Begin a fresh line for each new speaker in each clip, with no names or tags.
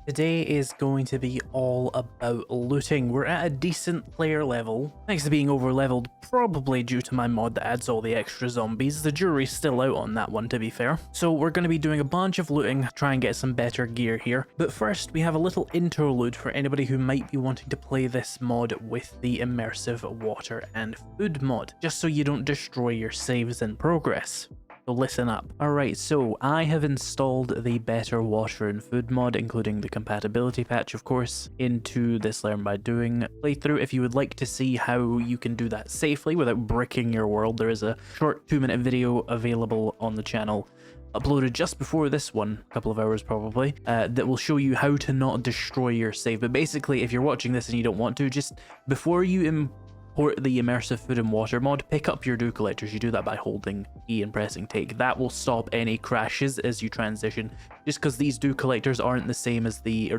Today is going to be all about looting. We're at a decent player level, thanks to being over leveled, probably due to my mod that adds all the extra zombies. The jury's still out on that one, to be fair. So we're going to be doing a bunch of looting, try and get some better gear here. But first, we have a little interlude for anybody who might be wanting to play this mod with the Immersive Water and Food mod, just so you don't destroy your saves in progress. So listen up. Alright, so I have installed the Better Water and Food mod, including the compatibility patch, of course, into this Learn by Doing playthrough. If you would like to see how you can do that safely without bricking your world, there is a short 2-minute video available on the channel, uploaded just before this one, a couple of hours probably, that will show you how to not destroy your save. But basically, if you're watching this and you don't want to, just before you import the Immersive Food and Water mod, pick up your dew collectors. You do that by holding E and pressing take. That will stop any crashes as you transition, just because these dew collectors aren't the same as the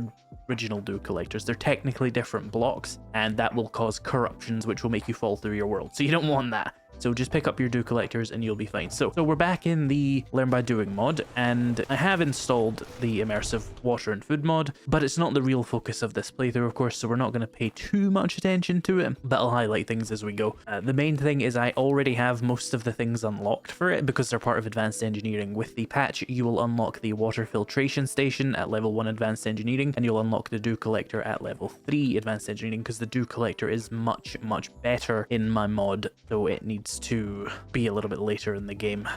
original dew collectors. They're technically different blocks, and that will cause corruptions, which will make you fall through your world. So you don't want that. So just pick up your dew collectors and you'll be fine. So we're back in the Learn by Doing mod, and I have installed the Immersive Water and Food mod, but it's not the real focus of this playthrough, of course, so we're not going to pay too much attention to it, but I'll highlight things as we go. The main thing is I already have most of the things unlocked for it because they're part of Advanced Engineering. With the patch, you will unlock the Water Filtration Station at level 1 Advanced Engineering, and you'll unlock the Dew Collector at level 3 Advanced Engineering, because the Dew Collector is much better in my mod, so it needs to be a little bit later in the game.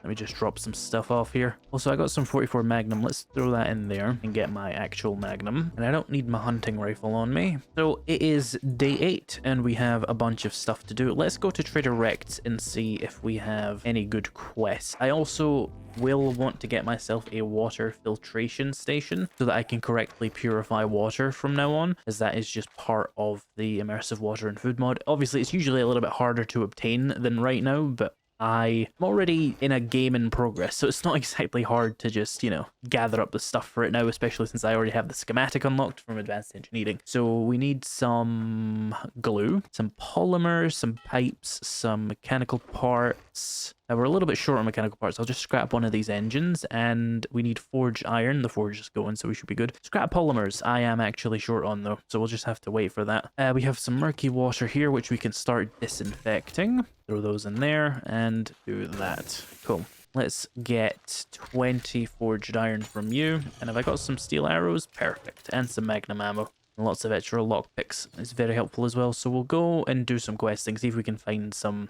Let me just drop some stuff off here. Also, I got some 44 Magnum. Let's throw that in there and get my actual Magnum. And I don't need my hunting rifle on me. So it is day 8 and we have a bunch of stuff to do. Let's go to Trader Rex and see if we have any good quests. I also will want to get myself a water filtration station so that I can correctly purify water from now on, as that is just part of the Immersive Water and Food mod. Obviously, it's usually a little bit harder to obtain than right now, but I'm already in a game in progress, so it's not exactly hard to just, you know, gather up the stuff for it now, especially since I already have the schematic unlocked from Advanced Engineering. So we need some glue, some polymers, some pipes, some mechanical parts. We're a little bit short on mechanical parts. I'll just scrap one of these engines, and we need forged iron. The forge is going, so we should be good. Scrap polymers, I am actually short on though, so we'll just have to wait for that. We have some murky water here, which we can start disinfecting. Throw those in there and do that. Cool. Let's get 20 forged iron from you. And have I got some steel arrows? Perfect. And some magnum ammo. And lots of extra lockpicks. It's very helpful as well. So we'll go and do some questing, see if we can find some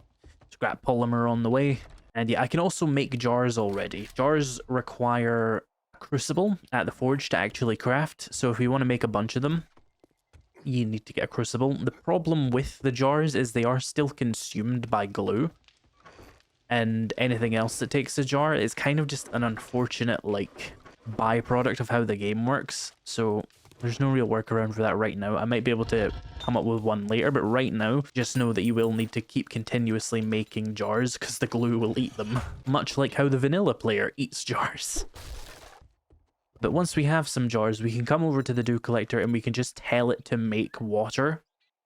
scrap polymer on the way. And yeah, I can also make jars already. Jars require a crucible at the forge to actually craft. So if we want to make a bunch of them, you need to get a crucible. The problem with the jars is they are still consumed by glue, and anything else that takes a jar is kind of just an unfortunate, like, byproduct of how the game works. So there's no real workaround for that right now. I might be able to come up with one later, but right now, just know that you will need to keep continuously making jars because the glue will eat them, much like how the vanilla player eats jars. But once we have some jars, we can come over to the dew collector and we can just tell it to make water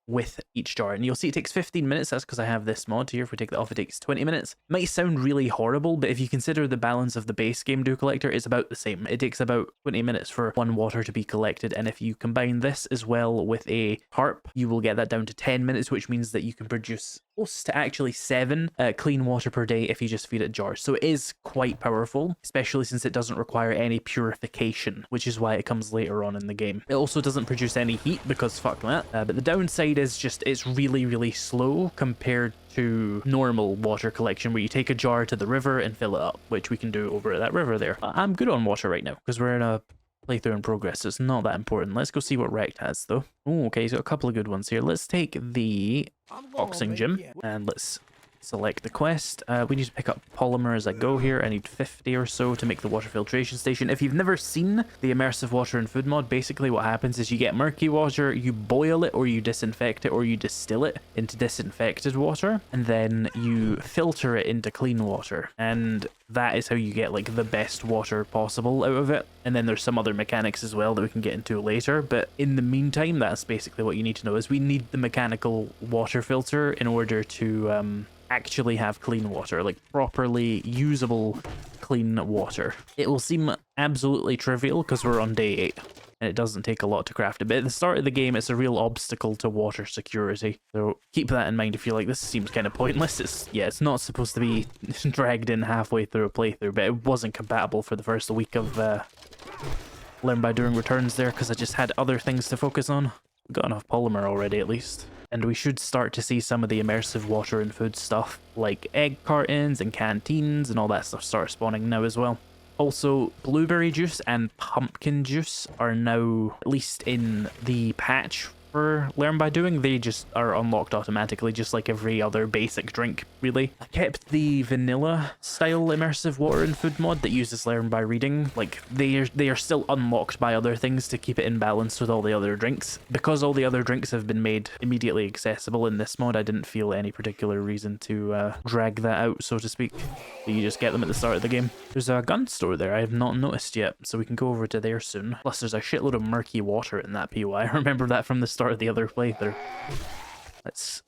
with each jar. And you'll see it takes 15 minutes. That's because I have this mod here. If we take that off, it takes 20 minutes. Might sound really horrible, but if you consider the balance of the base game dew collector, it's about the same. It takes about 20 minutes for one water to be collected. And if you combine this as well with a harp, you will get that down to 10 minutes, which means that you can produce close to actually 7 clean water per day if you just feed it jars. So it is quite powerful, especially since it doesn't require any purification, which is why it comes later on in the game. It also doesn't produce any heat because fuck that. But the downside is just it's really slow compared to normal water collection, where you take a jar to the river and fill it up, which we can do over at that river there. I'm good on water right now because we're in a playthrough in progress, so it's not that important. Let's go see what Rect has though. Oh, okay, he's got a couple of good ones here. Let's take the boxing gym and let's select the quest. We need to pick up polymer as I go here. I need 50 or so to make the water filtration station. If you've never seen the Immersive Water and Food mod, basically what happens is you get murky water, you boil it or you disinfect it or you distill it into disinfected water, and then you filter it into clean water. And that is how you get like the best water possible out of it. And then there's some other mechanics as well that we can get into later. But in the meantime, that's basically what you need to know, is we need the mechanical water filter in order to actually have clean water, like properly usable clean water. It will seem absolutely trivial because we're on day 8. and it doesn't take a lot to craft it. But at the start of the game, it's a real obstacle to water security. So keep that in mind if you're like, this seems kind of pointless. It's not supposed to be dragged in halfway through a playthrough, but it wasn't compatible for the first week of Learn by Doing returns there, because I just had other things to focus on. We've got enough polymer already, at least. And we should start to see some of the immersive water and food stuff, like egg cartons and canteens and all that stuff start spawning now as well. Also, blueberry juice and pumpkin juice are now, at least in the patch for Learn by Doing, they just are unlocked automatically, just like every other basic drink, really. I kept the vanilla style immersive water and food mod that uses Learn by Reading. Like, they are still unlocked by other things to keep it in balance with all the other drinks. Because all the other drinks have been made immediately accessible in this mod, I didn't feel any particular reason to drag that out, so to speak. So you just get them at the start of the game. There's a gun store there I have not noticed yet, so we can go over to there soon. Plus, there's a shitload of murky water in that POI. I remember that from the start of the other playthrough. Let's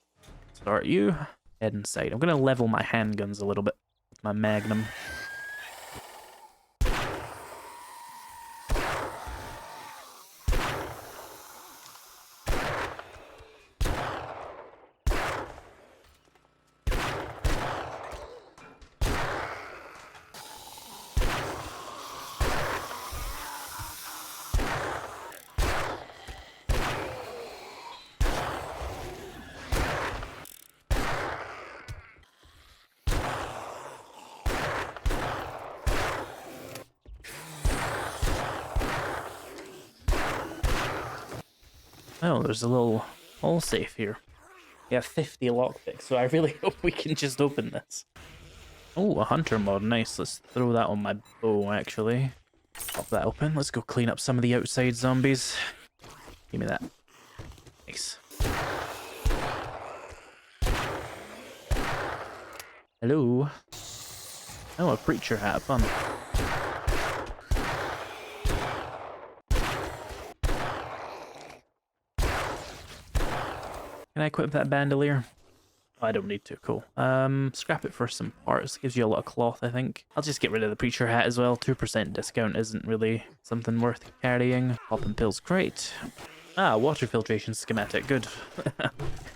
start you. Head inside. I'm going to level my handguns a little bit with my Magnum. Oh, there's a little all safe here. We have 50 lockpicks, so I really hope we can just open this. Oh, a hunter mod, nice. Let's throw that on my bow, actually. Pop that open. Let's go clean up some of the outside zombies. Give me that. Nice. Hello. Oh, a preacher hat, fun. Can I equip that bandolier? Oh, I don't need to, cool. Scrap it for some parts. Gives you a lot of cloth, I think. I'll just get rid of the preacher hat as well. 2% discount isn't really something worth carrying. Popping pills, great. Ah, water filtration schematic, good.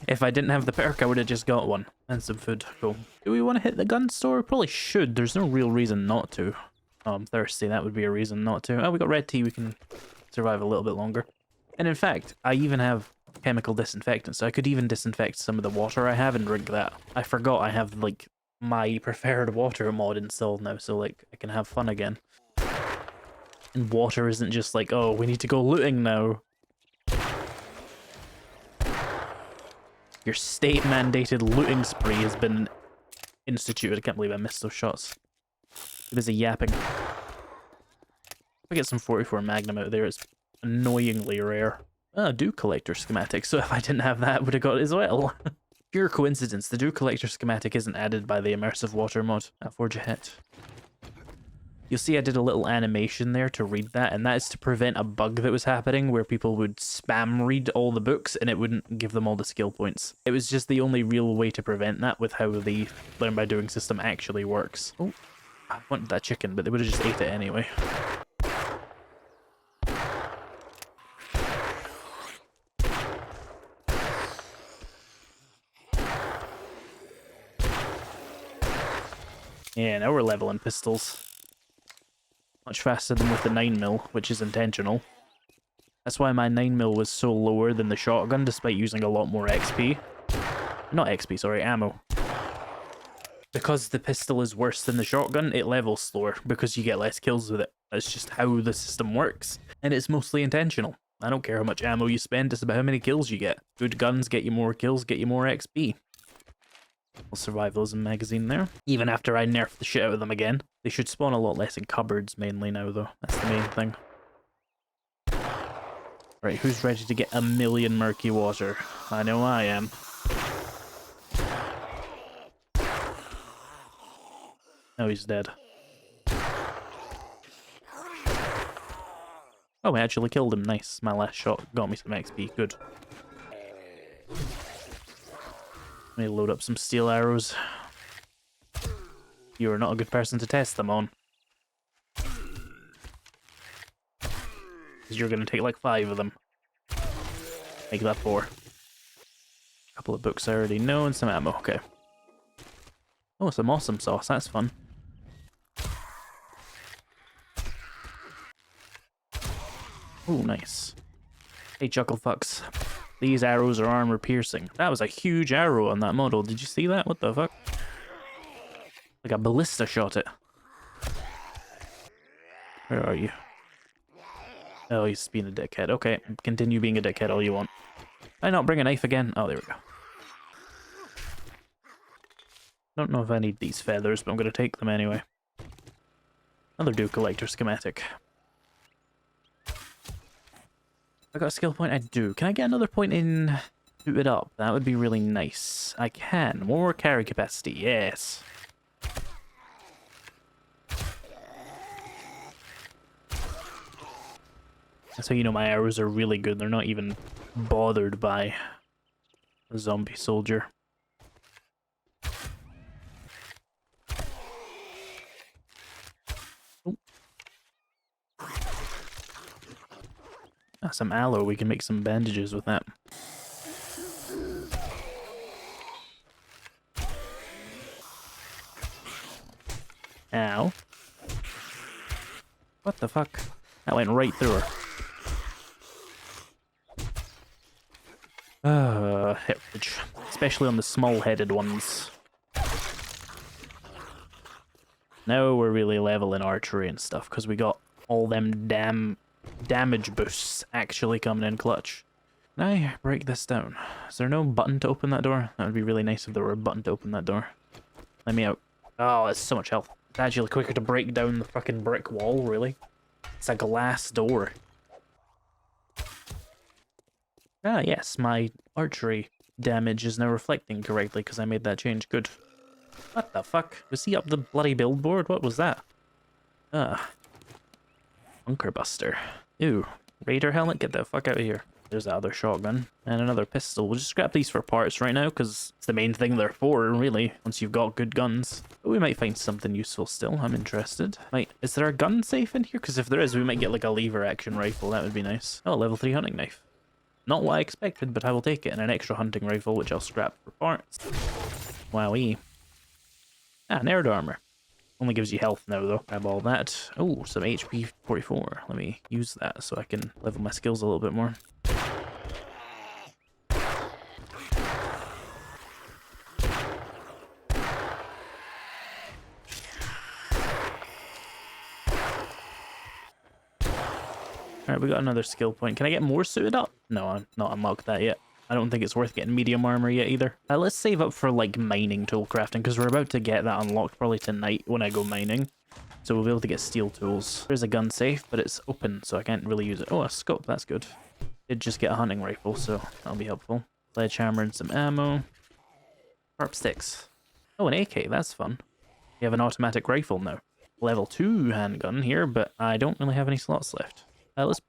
If I didn't have the perk, I would have just got one. And some food, cool. Do we want to hit the gun store? Probably should. There's no real reason not to. Oh, I'm thirsty. That would be a reason not to. Oh, we got red tea. We can survive a little bit longer. And in fact, I even have chemical disinfectant, so I could even disinfect some of the water I have and drink that. I forgot I have, like, my preferred water mod installed now, so, like, I can have fun again. And water isn't just like, oh, we need to go looting now. Your state-mandated looting spree has been instituted. I can't believe I missed those shots. Too busy yapping. If I get some 44 Magnum out there, it's annoyingly rare. Oh, dew collector schematic, so if I didn't have that, I would have got it as well. Pure coincidence, the dew collector schematic isn't added by the immersive water mod. Forge ahead. You'll see I did a little animation there to read that, and that is to prevent a bug that was happening where people would spam read all the books and it wouldn't give them all the skill points. It was just the only real way to prevent that with how the Learn by Doing system actually works. Oh, I wanted that chicken, but they would have just ate it anyway. Yeah, now we're leveling pistols. Much faster than with the 9mm, which is intentional. That's why my 9mm was so lower than the shotgun, despite using a lot more XP. Not XP, sorry, ammo. Because the pistol is worse than the shotgun, it levels slower, because you get less kills with it. That's just how the system works, and it's mostly intentional. I don't care how much ammo you spend, it's about how many kills you get. Good guns get you more kills, get you more XP. We'll survive those in magazine there. Even after I nerf the shit out of them again. They should spawn a lot less in cupboards mainly now though. That's the main thing. Right, who's ready to get 1,000,000 murky water? I know I am. Oh, he's dead. Oh, I actually killed him. Nice. My last shot got me some XP. Good. Let me load up some steel arrows. You are not a good person to test them on. Because you're going to take like 5 of them. Make that 4. A couple of books I already know and some ammo. Okay. Oh, some awesome sauce. That's fun. Oh, nice. Hey, chuckle fucks. These arrows are armor piercing. That was a huge arrow on that model. Did you see that? What the fuck? Like a ballista shot it. Where are you? Oh, he's being a dickhead. Okay, continue being a dickhead all you want. Did I not bring a knife again? Oh, there we go. Don't know if I need these feathers, but I'm going to take them anyway. Another do collector schematic. I got a skill point? I do. Can I get another point in Suit It Up? That would be really nice. I can. More carry capacity. Yes. So you know my arrows are really good. They're not even bothered by a zombie soldier. Ah, some aloe. We can make some bandages with that. Ow. What the fuck? That went right through her. Heritage. Especially on the small-headed ones. Now we're really leveling archery and stuff, because we got all them damn damage boosts actually coming in clutch. Can I break this down? Is there no button to open that door? That would be really nice if there were a button to open that door. Let me out. Oh, it's so much health. It's actually quicker to break down the fucking brick wall, really. It's a glass door. Ah, yes, my archery damage is now reflecting correctly because I made that change. Good. What the fuck? Was he up the bloody billboard? What was that? Ah. Bunker Buster. Ew. Raider helmet? Get the fuck out of here. There's that other shotgun. And another pistol. We'll just scrap these for parts right now because it's the main thing they're for, really, once you've got good guns. But we might find something useful still. I'm interested. Is there a gun safe in here? Because if there is, we might get like a lever action rifle. That would be nice. Oh, level 3 hunting knife. Not what I expected, but I will take it. And an extra hunting rifle, which I'll scrap for parts. Wowee. Ah, nerd armor. Only gives you health now, though. Grab all that. Oh, some HP 44. Let me use that so I can level my skills a little bit more. Alright, we got another skill point. Can I get more suited up? No, I'm not unlocked that yet. I don't think it's worth getting medium armor yet either. Let's save up for like mining tool crafting because we're about to get that unlocked probably tonight when I go mining. So we'll be able to get steel tools. There's a gun safe, but it's open, so I can't really use it. Oh, a scope, that's good. Did just get a hunting rifle, so that'll be helpful. Sledgehammer and some ammo. Sharp sticks. Oh, an AK, that's fun. You have an automatic rifle now. Level 2 handgun here, but I don't really have any slots left. Let's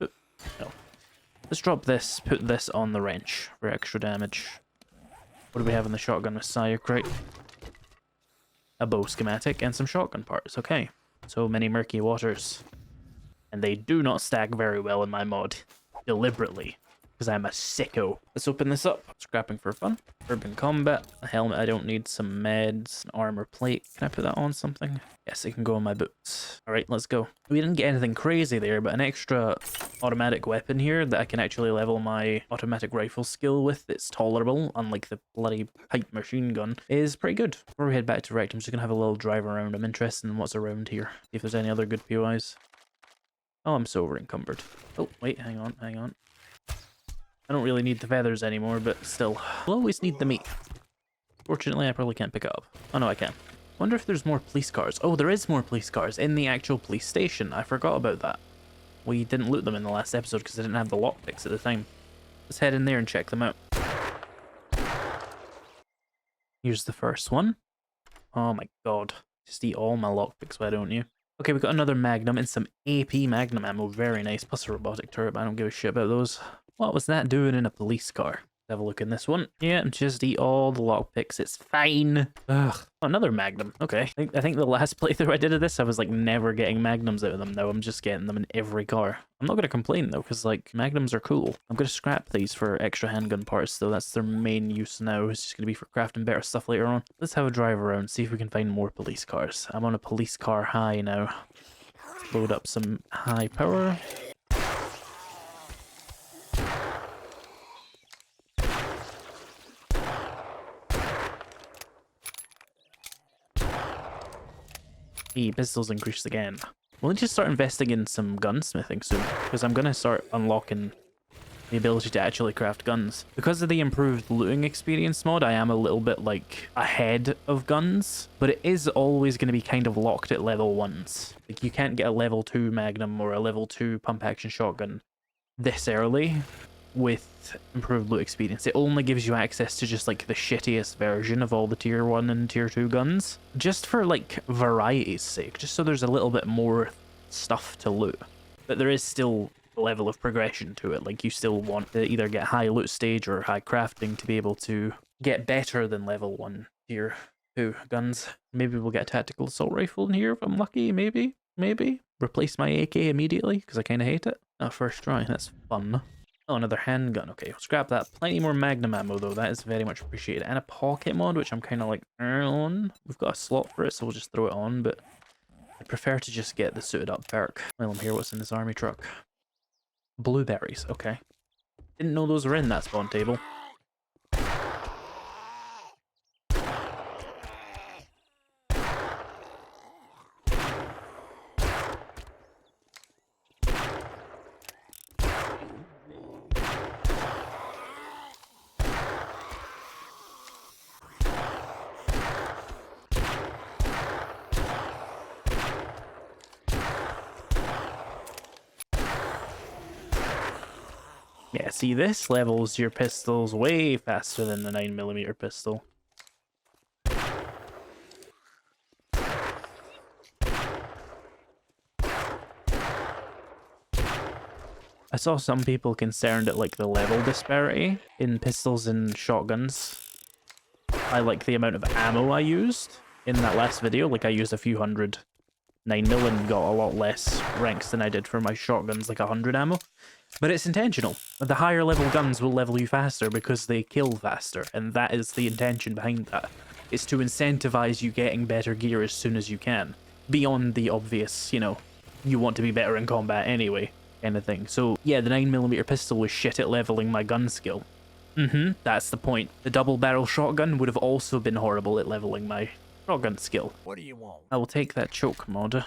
drop this, put this on the wrench for extra damage. What do we have in the shotgun? Messiah crate. A bow schematic and some shotgun parts. Okay. So many murky waters. And they do not stack very well in my mod. Deliberately. Because I'm a sicko. Let's open this up. Scrapping for fun. Urban combat. A helmet I don't need. Some meds. An armor plate. Can I put that on something? Yes, it can go on my boots. Alright, let's go. We didn't get anything crazy there, but an extra automatic weapon here that I can actually level my automatic rifle skill with. It's tolerable, unlike the bloody pipe machine gun, is pretty good. Before we head back to Rect, I'm just going to have a little drive around. I'm interested in what's around here. See if there's any other good POIs. Oh, I'm so over encumbered. Oh, wait, hang on. I don't really need the feathers anymore, but still. I'll always need the meat. Fortunately, I probably can't pick it up. Oh, no, I can. Wonder if there's more police cars. Oh, there is more police cars in the actual police station. I forgot about that. We didn't loot them in the last episode because I didn't have the lockpicks at the time. Let's head in there and check them out. Here's the first one. Oh my god. Just eat all my lockpicks, why don't you? Okay, we got another Magnum and some AP Magnum ammo. Very nice. Plus a robotic turret, but I don't give a shit about those. What was that doing in a police car? Have a look in this one. Yeah, just eat all the lockpicks. It's fine. Ugh. Oh, another magnum. Okay. I think the last playthrough I did of this, I was like never getting magnums out of them. Now I'm just getting them in every car. I'm not going to complain though, because like magnums are cool. I'm going to scrap these for extra handgun parts though. That's their main use now. It's just going to be for crafting better stuff later on. Let's have a drive around, see if we can find more police cars. I'm on a police car high now. Load up some high power. Pistols increased again. We'll need to start investing in some gunsmithing soon, because I'm going to start unlocking the ability to actually craft guns. Because of the improved looting experience mod, I am a little bit like ahead of guns, but it is always going to be kind of locked at level 1s. Like you can't get a level 2 Magnum or a level 2 pump action shotgun this early with improved loot experience. It only gives you access to just like the shittiest version of all the tier 1 and tier 2 guns, just for like variety's sake, just so there's a little bit more stuff to loot. But there is still a level of progression to it. Like you still want to either get high loot stage or high crafting to be able to get better than level 1 tier 2 guns. Maybe we'll get a tactical assault rifle in here if I'm lucky. Maybe replace my AK immediately because I kind of hate it. First try, that's fun. Oh, another handgun. Okay, we'll scrap that. Plenty more magnum ammo, though. That is very much appreciated. And a pocket mod, which I'm kind of like, on. We've got a slot for it, so we'll just throw it on, but I prefer to just get the suited up perk. While I'm here, what's in this army truck? Blueberries. Okay. Didn't know those were in that spawn table. Yeah, see, this levels your pistols way faster than the 9mm pistol. I saw some people concerned at like the level disparity in pistols and shotguns. I like the amount of ammo I used in that last video. Like I used a few hundred 9mm and got a lot less ranks than I did for my shotguns, like 100 ammo. But it's intentional. The higher level guns will level you faster because they kill faster, and that is the intention behind that. It's to incentivize you getting better gear as soon as you can. Beyond the obvious, you know, you want to be better in combat anyway, kind of thing. So yeah, the 9mm pistol was shit at leveling my gun skill. That's the point. The double barrel shotgun would have also been horrible at leveling my shotgun skill.
What do you want?
I will take that choke mod.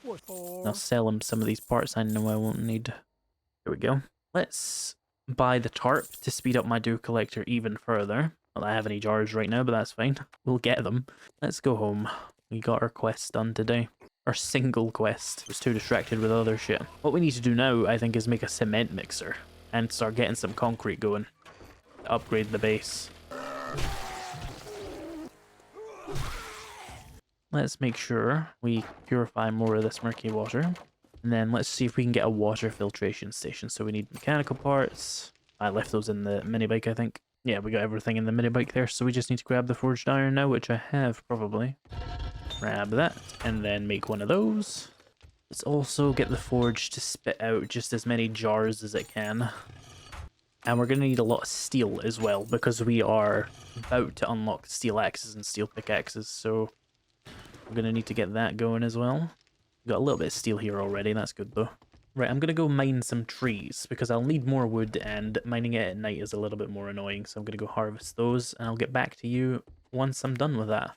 What for?
I'll sell him some of these parts I know I won't need. There we go. Let's buy the tarp to speed up my dew collector even further. Well, I don't have any jars right now, but that's fine. We'll get them. Let's go home. We got our quest done today. Our single quest. I was too distracted with other shit. What we need to do now, I think, is make a cement mixer and start getting some concrete going to upgrade the base. Let's make sure we purify more of this murky water. And then let's see if we can get a water filtration station. So we need mechanical parts. I left those in the mini bike, I think. Yeah, we got everything in the mini bike there. So we just need to grab the forged iron now, which I have probably. Grab that and then make one of those. Let's also get the forge to spit out just as many jars as it can. And we're going to need a lot of steel as well, because we are about to unlock steel axes and steel pickaxes. So we're going to need to get that going as well. Got a little bit of steel here already, that's good though. Right, I'm gonna go mine some trees because I'll need more wood and mining it at night is a little bit more annoying, so I'm gonna go harvest those and I'll get back to you once I'm done with that.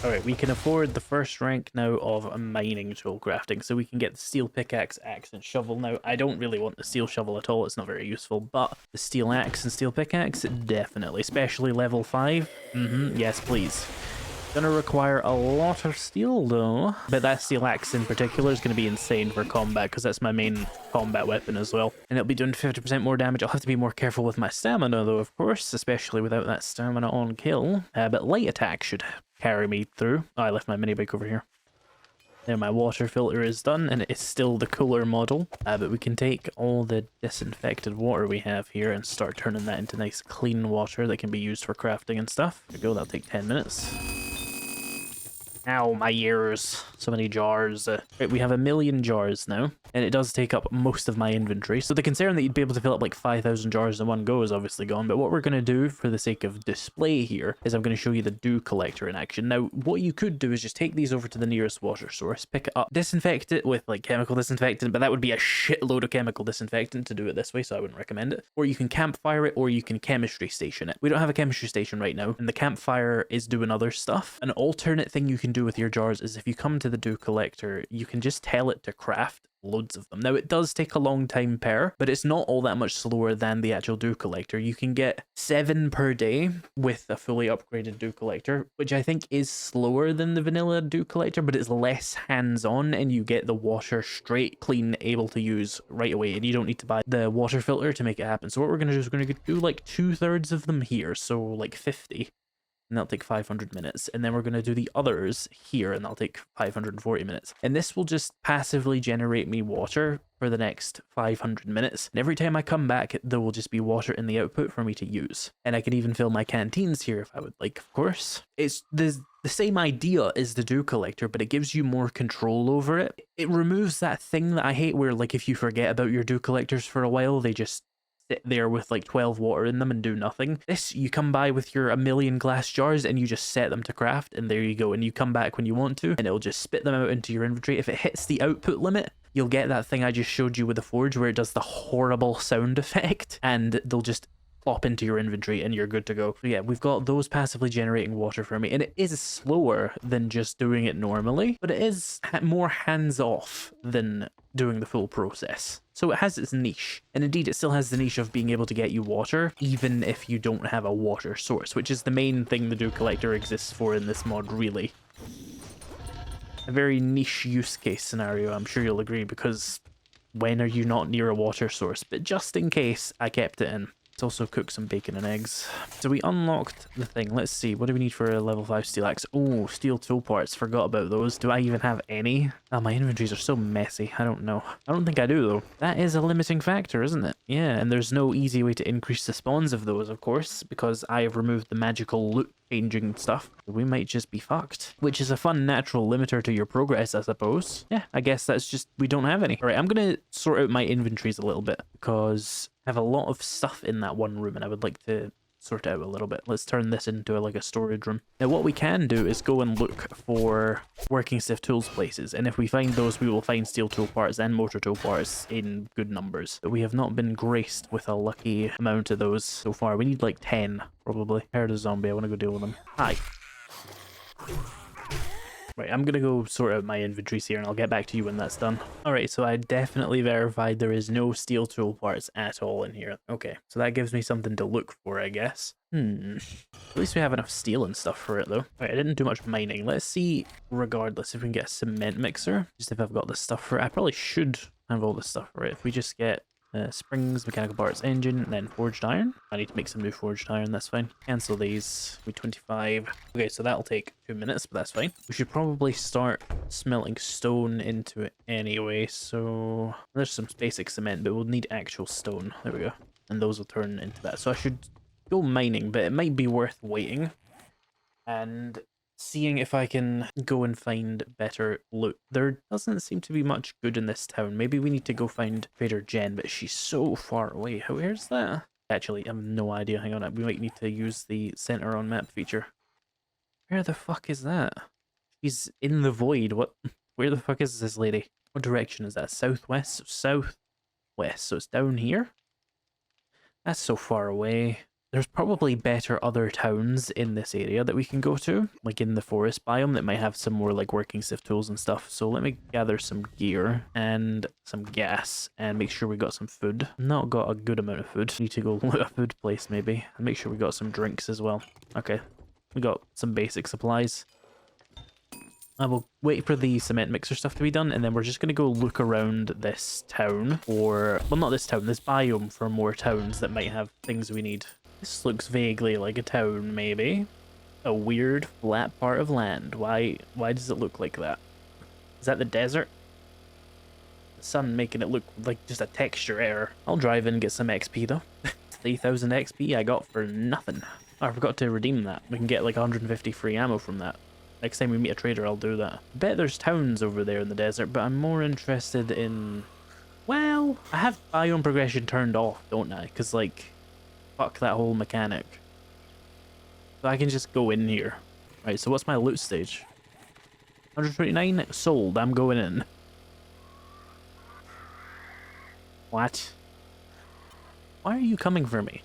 Alright, we can afford the first rank now of a mining tool crafting, so we can get the steel pickaxe, axe, and shovel now. I don't really want the steel shovel at all, it's not very useful, but the steel axe and steel pickaxe, definitely, especially level 5. Yes please. Gonna require a lot of steel though, but that steel axe in particular is gonna be insane for combat because that's my main combat weapon as well, and it'll be doing 50% more damage. I'll have to be more careful with my stamina though, of course, especially without that stamina on kill, but light attack should carry me through. Oh, I left my mini bike over here. Now my water filter is done, and it's still the cooler model, but we can take all the disinfected water we have here and start turning that into nice clean water that can be used for crafting and stuff. There we go, that'll take 10 minutes. Ow, my ears. So many jars. Right, we have 1,000,000 jars now, and it does take up most of my inventory. So the concern that you'd be able to fill up like 5,000 jars in one go is obviously gone, but what we're going to do for the sake of display here is I'm going to show you the dew collector in action. Now, what you could do is just take these over to the nearest water source, pick it up, disinfect it with like chemical disinfectant, but that would be a shitload of chemical disinfectant to do it this way, so I wouldn't recommend it. Or you can campfire it, or you can chemistry station it. We don't have a chemistry station right now, and the campfire is doing other stuff. An alternate thing you can do with your jars is if you come to the dew collector, you can just tell it to craft loads of them. Now, it does take a long time per, but it's not all that much slower than the actual dew collector. You can get 7 per day with a fully upgraded dew collector, which I think is slower than the vanilla dew collector, but it's less hands-on, and you get the water straight, clean, able to use right away, and you don't need to buy the water filter to make it happen. So what we're going to do is we're going to do like 2/3 of them here, so like 50. And that'll take 500 minutes. And then we're going to do the others here, and that'll take 540 minutes. And this will just passively generate me water for the next 500 minutes. And every time I come back, there will just be water in the output for me to use. And I can even fill my canteens here if I would like, of course. It's the same idea as the dew collector, but it gives you more control over it. It removes that thing that I hate where, like, if you forget about your dew collectors for a while, they just sit there with like 12 water in them and do nothing. This, you come by with your 1,000,000 glass jars and you just set them to craft, and there you go. And you come back when you want to, and it'll just spit them out into your inventory. If it hits the output limit, you'll get that thing I just showed you with the forge where it does the horrible sound effect, and they'll just plop into your inventory and you're good to go. So yeah, we've got those passively generating water for me, and it is slower than just doing it normally, but it is more hands-off than doing the full process. So it has its niche, and indeed it still has the niche of being able to get you water even if you don't have a water source, which is the main thing the dew collector exists for in this mod, really. A very niche use case scenario, I'm sure you'll agree, because when are you not near a water source? But just in case, I kept it in. Let's also cook some bacon and eggs. So we unlocked the thing. Let's see, what do we need for a level 5 steel axe? Oh, steel tool parts, forgot about those. Do I even have any? Oh, my inventories are so messy. I don't know. I don't think I do, though. That is a limiting factor, isn't it? Yeah, and there's no easy way to increase the spawns of those, of course, because I have removed the magical loot changing stuff. We might just be fucked, which is a fun natural limiter to your progress, I suppose. Yeah, I guess that's just, we don't have any. All right, I'm gonna sort out my inventories a little bit because I have a lot of stuff in that one room and I would like to sort it out a little bit. Let's turn this into like a storage room. Now what we can do is go and look for working stiff tools places, and if we find those, we will find steel tool parts and mortar tool parts in good numbers. But we have not been graced with a lucky amount of those so far. We need like 10 probably. Heard a zombie, I want to go deal with them. Hi. Right, I'm gonna go sort out my inventories here and I'll get back to you when that's done. Alright, so I definitely verified there is no steel tool parts at all in here. Okay, so that gives me something to look for, I guess. At least we have enough steel and stuff for it, though. Alright, I didn't do much mining. Let's see, regardless, if we can get a cement mixer. Just if I've got the stuff for it. I probably should have all the stuff for it. If we just get springs, mechanical parts, engine, and then forged iron. I need to make some new forged iron, that's fine. Cancel these. We 25. Okay, so that'll take 2 minutes, but that's fine. We should probably start smelting stone into it anyway, so there's some basic cement, but we'll need actual stone. There we go. And those will turn into that. So I should go mining, but it might be worth waiting and seeing if I can go and find better loot. There doesn't seem to be much good in this town. Maybe we need to go find Trader Jen, but she's so far away. Where's that? Actually, I have no idea. Hang on, we might need to use the center on map feature. Where the fuck is that? She's in the void. What? Where the fuck is this lady? What direction is that? Southwest? Southwest. So it's down here? That's so far away. There's probably better other towns in this area that we can go to, like in the forest biome that might have some more like working stiff tools and stuff. So let me gather some gear and some gas and make sure we got some food. Not got a good amount of food. Need to go loot a food place maybe and make sure we got some drinks as well. Okay, we got some basic supplies. I will wait for the cement mixer stuff to be done, and then we're just going to go look around this town, or, well, not this town, this biome for more towns that might have things we need. This looks vaguely like a town, maybe. A weird, flat part of land. Why does it look like that? Is that the desert? The sun making it look like just a texture error. I'll drive in and get some XP though. 3,000 XP I got for nothing. Oh, I forgot to redeem that. We can get like 150 free ammo from that. Next time we meet a trader, I'll do that. I bet there's towns over there in the desert, but I'm more interested in... Well, I have biome progression turned off, don't I? Because, like, fuck that whole mechanic. So I can just go in here. Right, so what's my loot stage? 129? Sold. I'm going in. What? Why are you coming for me?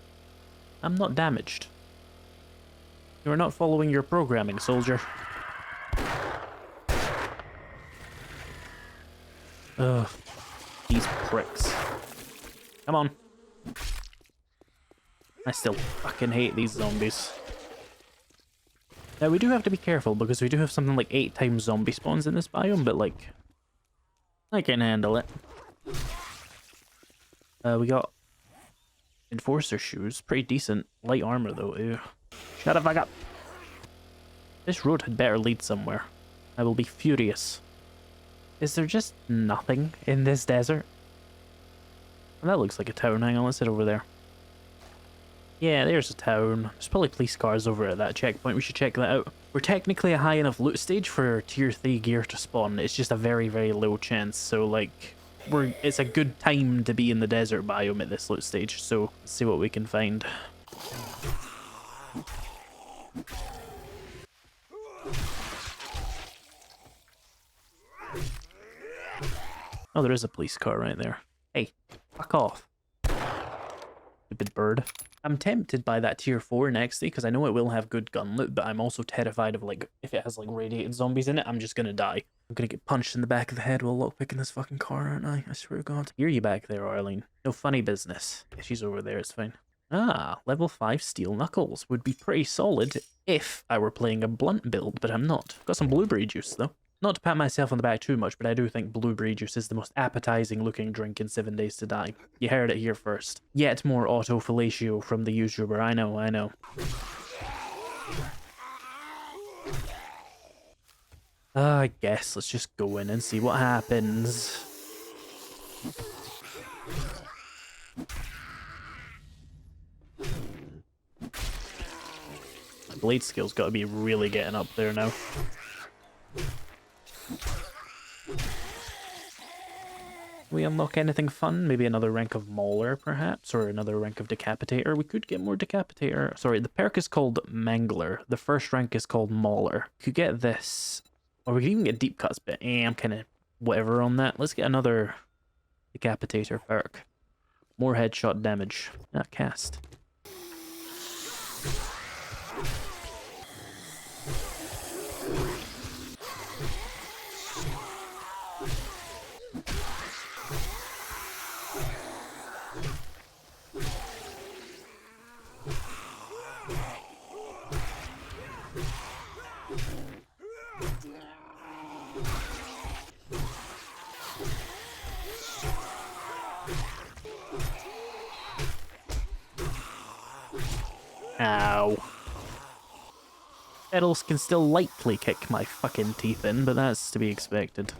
I'm not damaged. You are not following your programming, soldier. Ugh. These pricks. Come on. I still fucking hate these zombies. Now, we do have to be careful because we do have something like 8 times zombie spawns in this biome, but like... I can handle it. We got... Enforcer shoes. Pretty decent. Light armor though, ew. Shut the fuck up. This road had better lead somewhere. I will be furious. Is there just nothing in this desert? Well, that looks like a town. Hang on, let's head over there. Yeah, there's a town. There's probably police cars over at that checkpoint. We should check that out. We're technically a high enough loot stage for tier 3 gear to spawn. It's just a very, very low chance. So, like, it's a good time to be in the desert biome at this loot stage. So, let's see what we can find. Oh, there is a police car right there. Hey, fuck off. Stupid bird. I'm tempted by that tier 4 next because I know it will have good gun loot, but I'm also terrified of, like, if it has, like, radiated zombies in it, I'm just gonna die. I'm gonna get punched in the back of the head while lockpicking this fucking car, aren't I? I swear to God. Hear you back there, Arlene. No funny business. Yeah, she's over there, it's fine. Ah, level 5 steel knuckles would be pretty solid if I were playing a blunt build, but I'm not. Got some blueberry juice, though. Not to pat myself on the back too much, but I do think blueberry juice is the most appetizing looking drink in 7 Days to Die. You heard it here first. Yet more autofellatio from the YouTuber, I know, I know. I guess let's just go in and see what happens. My blade skill's gotta be really getting up there now. We unlock anything fun? Maybe another rank of Mauler, perhaps? Or another rank of Decapitator? We could get more Decapitator. Sorry, the perk is called Mangler. The first rank is called Mauler. Could get this. Or we could even get Deep Cuts, but I'm kind of whatever on that. Let's get another Decapitator perk. More headshot damage. Not cast. Ow. Pedals can still lightly kick my fucking teeth in, but that's to be expected.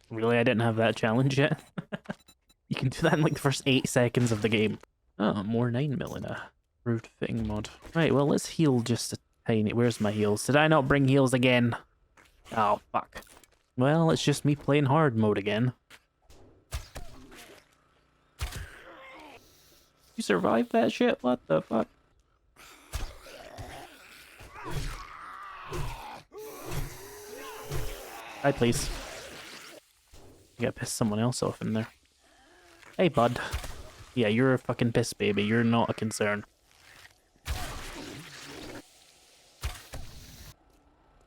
Really, I didn't have that challenge yet? You can do that in like the first 8 seconds of the game. Oh, more 9mm in a root fitting mod. Right, well, let's heal just a tiny... Where's my heals? Did I not bring heals again? Oh, fuck. Well, it's just me playing hard mode again. You survived that shit? What the fuck? Hi, please. You gotta piss someone else off in there. Hey, bud. Yeah, you're a fucking piss baby. You're not a concern.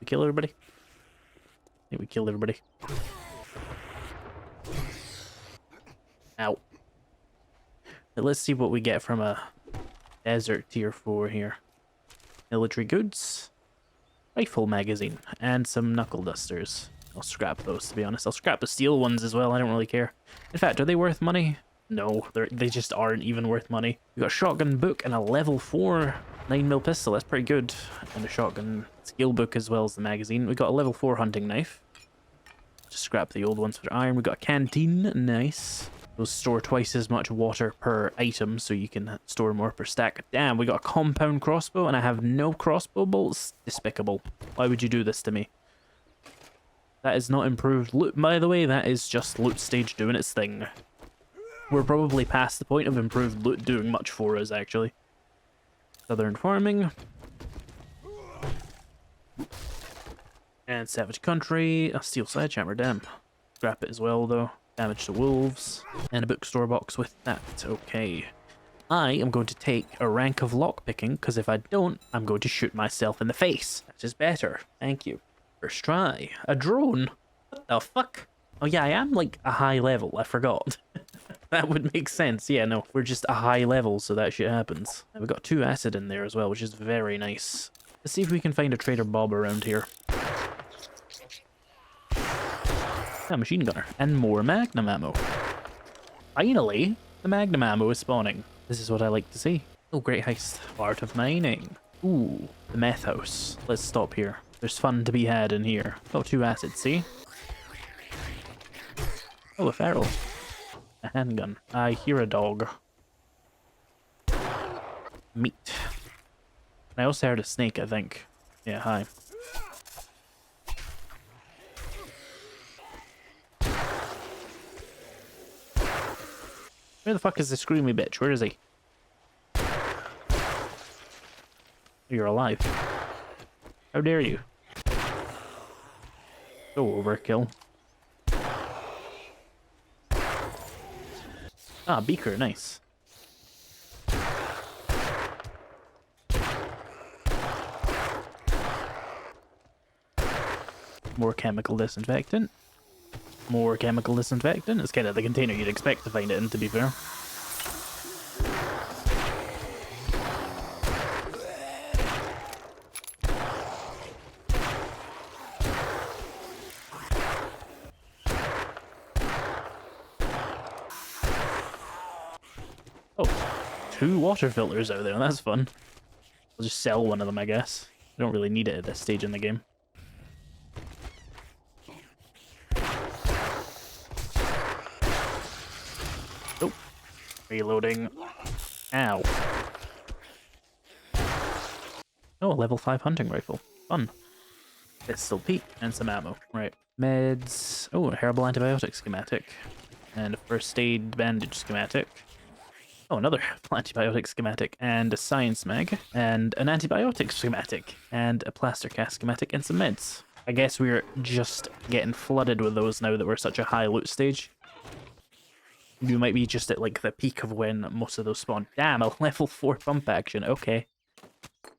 We kill everybody? I think we killed everybody. Ow. But let's see what we get from a desert tier 4 here. Military goods. Rifle magazine. And some knuckle dusters. I'll scrap those, to be honest. I'll scrap the steel ones as well. I don't really care. In fact, are they worth money? No, they just aren't even worth money. We got a shotgun book and a level 4 9mm pistol. That's pretty good. And a shotgun skill book as well as the magazine. We got a level 4 hunting knife. Just scrap the old ones for iron. We got a canteen. Nice. Those store twice as much water per item, so you can store more per stack. Damn, we got a compound crossbow and I have no crossbow bolts? Despicable. Why would you do this to me? That is not improved loot, by the way. That is just loot stage doing its thing. We're probably past the point of improved loot doing much for us, actually. Southern farming. And savage country. A steel sledgehammer, damn. Scrap it as well, though. Damage to wolves. And a bookstore box with that. Okay. I am going to take a rank of lockpicking, because if I don't, I'm going to shoot myself in the face. That is better. Thank you. First try. A drone? What the fuck? Oh yeah, I am like a high level. I forgot. That would make sense. Yeah, no, we're just a high level, so that shit happens. And we got 2 acid in there as well, which is very nice. Let's see if we can find a Trader Bob around here. A machine gunner. And more magnum ammo. Finally, the magnum ammo is spawning. This is what I like to see. Oh, great heist. Art of mining. Ooh, the meth house. Let's stop here. There's fun to be had in here. Got 2 acids, see? Oh, a feral. A handgun. I hear a dog. Meat. And I also heard a snake, I think. Yeah, hi. Where the fuck is the screamy bitch? Where is he? You're alive. How dare you? So overkill. Ah, beaker, nice. More chemical disinfectant. More chemical disinfectant. It's kind of the container you'd expect to find it in, to be fair. Oh, 2 water filters out there. That's fun. I'll just sell one of them, I guess. I don't really need it at this stage in the game. Oh, reloading. Ow. Oh, a level 5 hunting rifle. Fun. Pistol peak and some ammo. Right. Meds. Oh, a herbal antibiotic schematic. And a first aid bandage schematic. Oh, another antibiotic schematic, and a science mag, and an antibiotic schematic, and a plaster cast schematic, and some meds. I guess we're just getting flooded with those now that we're such a high loot stage. You might be just at like the peak of when most of those spawn. Damn, a level 4 pump action. Okay.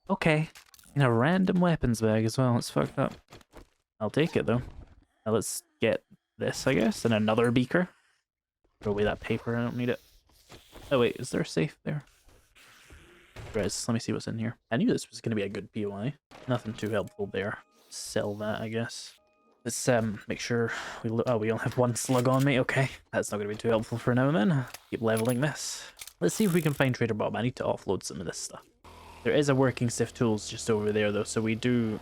Okay. In a random weapons bag as well. It's fucked up. I'll take it though. Now let's get this, I guess, and another beaker. Throw away that paper. I don't need it. Oh wait, is there a safe there? Let me see what's in here. I knew this was going to be a good POI. Nothing too helpful there. Sell that, I guess. Let's make sure we oh, we only have 1 slug on me. Okay, that's not going to be too helpful for now then. Keep leveling this. Let's see if we can find Trader Bob. I need to offload some of this stuff. There is a working Sift Tools just over there though, so we do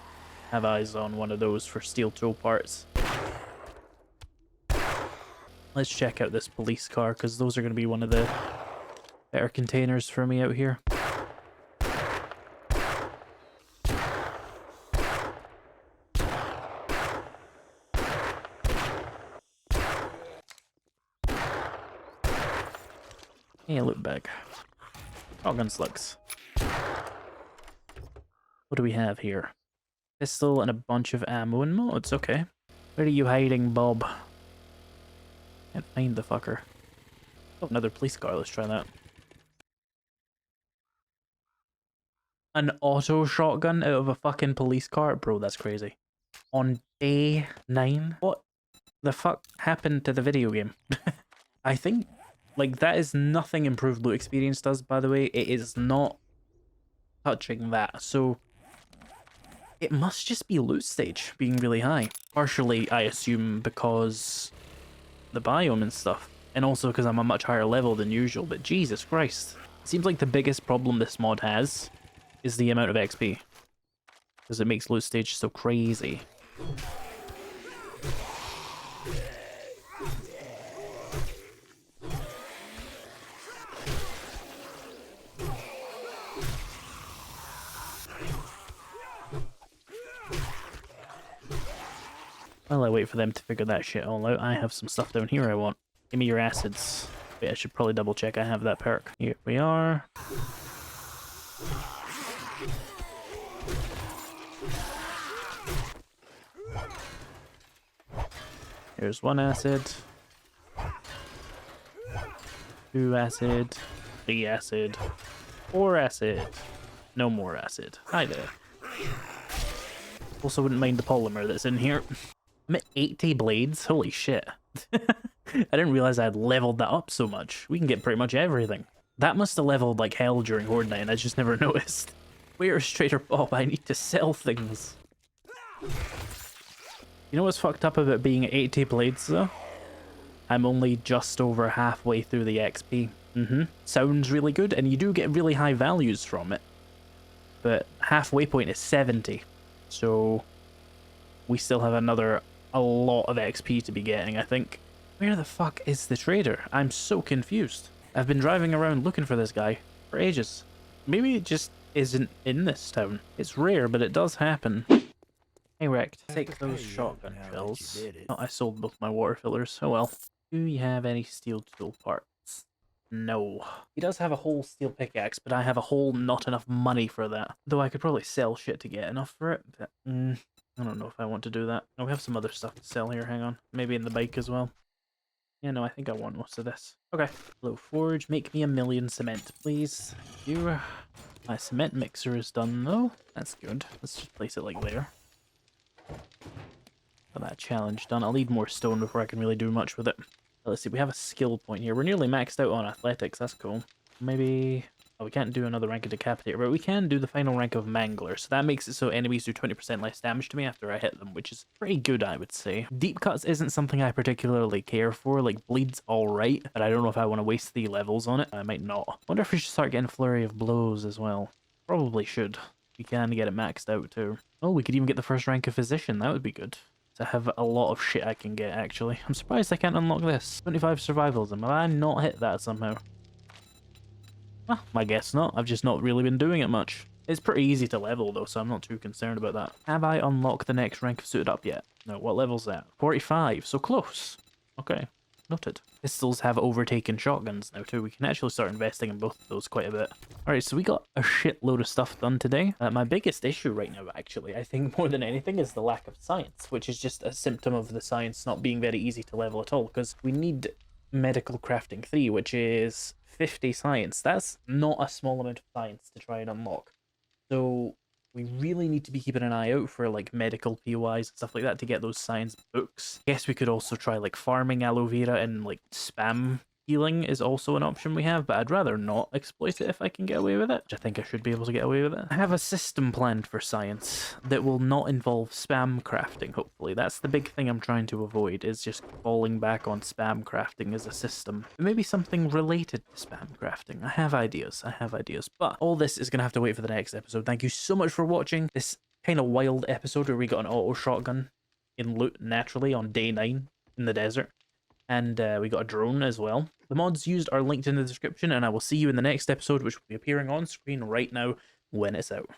have eyes on one of those for steel tool parts. Let's check out this police car, because those are going to be one of the better containers for me out here. Hey, a loot bag. Shotgun slugs. What do we have here? Pistol and a bunch of ammo and mods. Okay. Where are you hiding, Bob? Can't find the fucker. Oh, another police car. Let's try that. An auto shotgun out of a fucking police car? Bro, that's crazy. On day 9? What the fuck happened to the video game? I think, like, that is nothing improved loot experience does, by the way. It is not touching that. So, it must just be loot stage being really high. Partially, I assume, because the biome and stuff. and also because I'm a much higher level than usual, but Jesus Christ. It seems like the biggest problem this mod has is the amount of XP, because it makes loot stage so crazy. While I wait for them to figure that shit all out, I have some stuff down here I want. Give me your acids. Wait, I should probably double check I have that perk. Here we are. Here's 1 acid. 2 acid. 3 acid. 4 acid. No more acid. Hi there. Also wouldn't mind the polymer that's in here. I'm at 80 blades. Holy shit. I didn't realize I had leveled that up so much. We can get pretty much everything. That must have leveled like hell during Horde Night and I just never noticed. Where's Trader Bob? I need to sell things. You know what's fucked up about being at 80 blades though? I'm only just over halfway through the XP. Sounds really good, and you do get really high values from it. But halfway point is 70. So we still have a lot of XP to be getting, I think. Where the fuck is the trader? I'm so confused. I've been driving around looking for this guy for ages. Maybe it just isn't in this town. It's rare, but it does happen. Hey, Rect, take those shotgun shells. Oh, I sold both my water fillers. Oh well. Do you have any steel tool parts? No. He does have a whole steel pickaxe, but I have a whole not enough money for that. Though I could probably sell shit to get enough for it, but I don't know if I want to do that. Oh, we have some other stuff to sell here, hang on. Maybe in the bike as well. Yeah, no, I think I want most of this. Okay. Hello, Forge, make me 1,000,000 cement, please. Thank you. My cement mixer is done, though. That's good. Let's just place it like there. Got that challenge done. I'll need more stone before I can really do much with it. Let's see, we have a skill point here. We're nearly maxed out on athletics, that's cool. Maybe... oh, we can't do another rank of Decapitator, but we can do the final rank of Mangler, so that makes it so enemies do 20% less damage to me after I hit them, which is pretty good, I would say. Deep cuts isn't something I particularly care for, like, bleed's alright, but I don't know if I want to waste the levels on it. I might not. Wonder if we should start getting Flurry of Blows as well. Probably should. We can get it maxed out too. Oh, we could even get the first rank of Physician, that would be good. I have a lot of shit I can get, actually. I'm surprised I can't unlock this. 25 survivalism. Have I not hit that somehow? Well, I guess not. I've just not really been doing it much. It's pretty easy to level, though, so I'm not too concerned about that. Have I unlocked the next rank of Suited Up yet? No, what level's that? 45, so close. Okay, noted. Pistols have overtaken shotguns now, too. We can actually start investing in both of those quite a bit. Alright, so we got a shitload of stuff done today. My biggest issue right now, actually, I think more than anything, is the lack of science, which is just a symptom of the science not being very easy to level at all, because we need Medical Crafting 3, which is 50 science. That's not a small amount of science to try and unlock. So we really need to be keeping an eye out for like medical POIs and stuff like that to get those science books. I guess we could also try like farming aloe vera and like spam healing is also an option we have, but I'd rather not exploit it if I can get away with it, which I think I should be able to get away with it. I have a system planned for science that will not involve spam crafting, hopefully. That's the big thing I'm trying to avoid, is just falling back on spam crafting as a system. But maybe something related to spam crafting. I have ideas, but all this is going to have to wait for the next episode. Thank you so much for watching this kind of wild episode where we got an auto shotgun in loot naturally on day 9 in the desert. And we got a drone as well. The mods used are linked in the description, and I will see you in the next episode, which will be appearing on screen right now when it's out.